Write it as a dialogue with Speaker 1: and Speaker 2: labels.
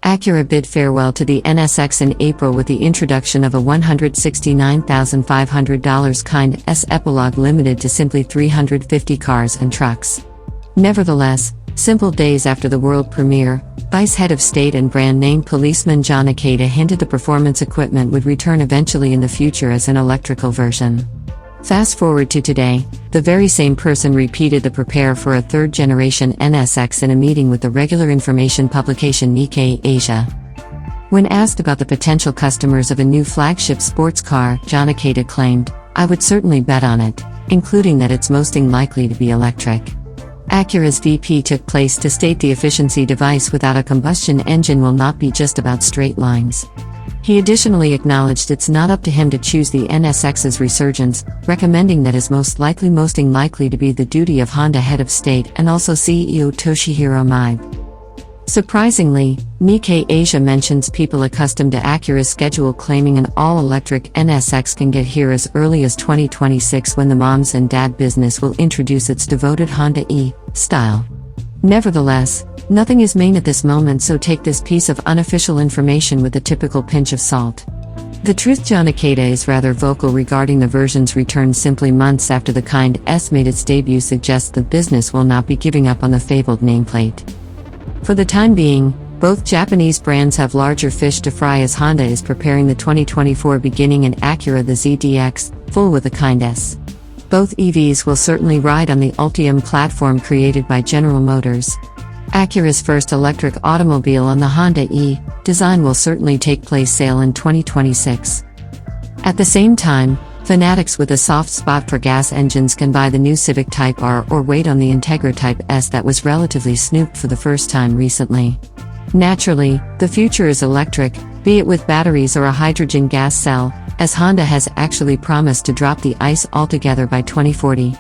Speaker 1: Acura bid farewell to the NSX in April with the introduction of a $169,500 kind S epilogue limited to simply 350 cars and trucks. Nevertheless, simple days after the world premiere, Vice Head of State and brand name policeman Jon Ikeda hinted the performance equipment would return eventually in the future as an electrical version. Fast forward to today, the very same person repeated the prepare for a third-generation NSX in a meeting with the regular information publication Nikkei Asia. When asked about the potential customers of a new flagship sports car, Jon Ikeda claimed, "I would certainly bet on it, including that it's most likely to be electric." Acura's VP took place to state the efficiency device without a combustion engine will not be just about straight lines. He additionally acknowledged it's not up to him to choose the NSX's resurgence, recommending that is most likely to be the duty of Honda head of state and also CEO Toshihiro Mabe. Surprisingly, Nikkei Asia mentions people accustomed to Acura's schedule claiming an all-electric NSX can get here as early as 2026 when the moms and dad business will introduce its devoted Honda E-style. Nevertheless, nothing is main at this moment, so take this piece of unofficial information with a typical pinch of salt. The truth: Jon Ikeda is rather vocal regarding the version's return simply months after the kind S made its debut suggests the business will not be giving up on the fabled nameplate. For the time being, both Japanese brands have larger fish to fry as Honda is preparing the 2024 beginning and Acura the ZDX, full with the kind S. Both EVs will certainly ride on the Ultium platform created by General Motors. Acura's first electric automobile on the Honda E design will certainly take place sale in 2026. At the same time, fanatics with a soft spot for gas engines can buy the new Civic Type R or wait on the Integra Type S that was relatively snooped for the first time recently. Naturally, the future is electric, be it with batteries or a hydrogen gas cell, as Honda has actually promised to drop the ICE altogether by 2040.